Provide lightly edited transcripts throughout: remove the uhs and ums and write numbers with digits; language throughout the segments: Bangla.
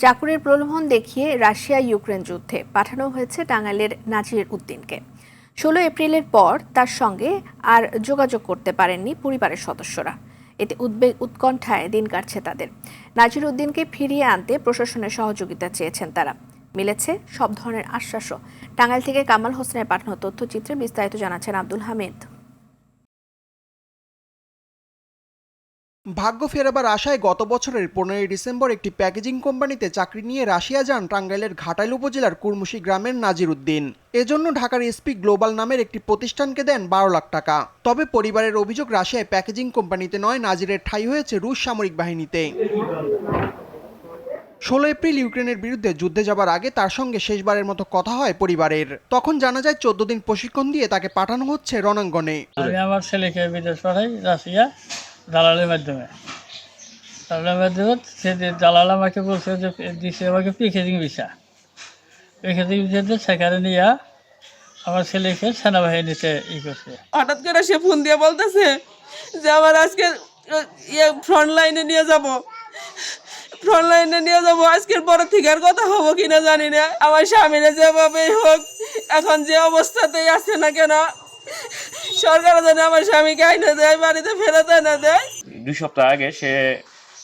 চাকুরির প্রলোভন দেখিয়ে রাশিয়া ইউক্রেন যুদ্ধে পাঠানো হয়েছে টাঙ্গাইলের নাজির উদ্দিনকে। 16 এপ্রিলের পর তার সঙ্গে আর যোগাযোগ করতে পারেননি পরিবারের সদস্যরা। এতে উদ্বেগ উৎকণ্ঠায় দিন কাটছে তাদের। নাজির উদ্দিনকে ফিরিয়ে আনতে প্রশাসনের সহযোগিতা চেয়েছেন তারা। মিলেছে সব ধরনের আশ্বাসও। টাঙ্গাইল থেকে কামাল হোসেনের পাঠানো তথ্যচিত্রে বিস্তারিত জানাচ্ছেন আব্দুল হামিদ। ভাগ্য ফেরাবার আশায় গত বছরের 15 ডিসেম্বর একটি প্যাকেজিং কোম্পানিতে চাকরি নিয়ে রাশিয়া যান টাঙ্গাইলের ঘাটাইল উপজেলার কুরমুশি গ্রামের নাজির উদ্দিন। এজন্য ঢাকার এসপি গ্লোবাল নামের একটি প্রতিষ্ঠানকে দেন 12 লাখ টাকা। তবে পরিবারের অভিযোগ রাশিয়ায় প্যাকেজিং কোম্পানিতে নয়, নাজিরের ঠাঁই হয়েছে রুশ সামরিক বাহিনীতে। 16 এপ্রিল ইউক্রেনের বিরুদ্ধে যুদ্ধে যাবার আগে তার সঙ্গে শেষবারের মতো কথা হয় পরিবারের। তখন জানা যায় 14 দিন প্রশিক্ষণ দিয়ে তাকে পাঠানো হচ্ছে রণাঙ্গনে। আমি আমার ছেলেকে বিদেশ পাঠাই রাশিয়া দালালের মাধ্যমে সে দালাল আমাকে বলছে যে দিচ্ছে আমাকে প্যাকেজিং ভিসা দিয়ে সেখানে নিয়ে আমার ছেলেকে সেনাবাহিনীতে করছে। হঠাৎ করে সে ফোন দিয়ে বলতেছে যে আমার আজকে ফ্রন্ট লাইনে নিয়ে যাব, আজকের পরে থেকে আর কথা হবো কিনা জানি না। আমার স্বামীরা যেভাবেই হোক এখন যে অবস্থাতেই আছে না কেন, সরকার যেন আমার স্বামীকে আইনে দেয়, বাড়িতে ফেরত এনে দেয়। 2 সপ্তাহ আগে সে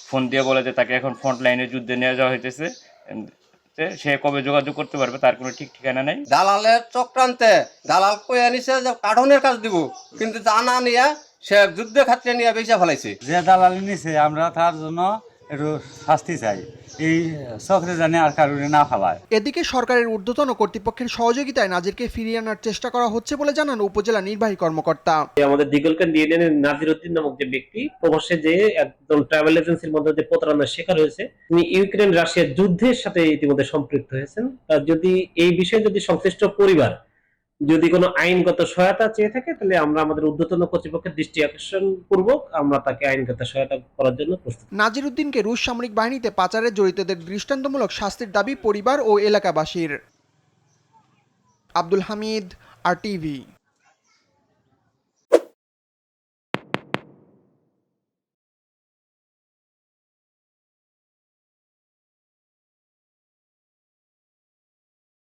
ফোন দিয়ে বলে যে তাকে এখন ফ্রন্ট লাইনে যুদ্ধে নিয়ে যাওয়া হইতেছে। সে কবে যোগাযোগ করতে পারবে তার কোনো ঠিক ঠিকানা নেই। দালালের চক্রান্তে দালাল কই আনিছে যে কাঠনের কাজ দিব, কিন্তু তা না নিয়ে সে যুদ্ধ ক্ষেত্রে নিয়ে বেঁচে ফেলাইছে। যে দালাল নিছে আমরা তার জন্য একটু শাস্তি চাই, এই চক্রে জানে আর কারণে না ফেলায়। এদিকে সরকারের ঊর্ধ্বতন কর্তৃপক্ষের সহযোগিতায় নাজিরকে ফিরিয়ে আনার চেষ্টা করা হচ্ছে বলে জানান উপজেলা নির্বাহী কর্মকর্তা। আমাদের দিগলকান্দি ইউনিয়নের নাজির উদ্দিন নামক যে ব্যক্তি প্রবাসে যে একদম ট্রাভেল এজেন্সির মধ্যে যে প্রতারণার শিকার হয়েছে, তিনি ইউক্রেন রাশিয়া যুদ্ধের সাথে ইতিমধ্যে সম্পৃক্ত হয়েছেন। যদি এই বিষয়ে যদি সংশ্লিষ্ট পরিবার যদি কোনো আইনগত সহায়তা চেয়ে থাকে, তাহলে আমরা আমাদের ঊর্ধ্বতন কর্তৃপক্ষের দৃষ্টি আকর্ষণ পূর্বক আমরা তাকে আইনগত সহায়তা করার জন্য প্রস্তুত। নাজির উদ্দিনকে রুশ সামরিক বাহিনীতে পাচারে জড়িতদের দৃষ্টান্তমূলক শাস্তির দাবি পরিবার ও এলাকাবাসীর। আব্দুল হামিদ, RTV।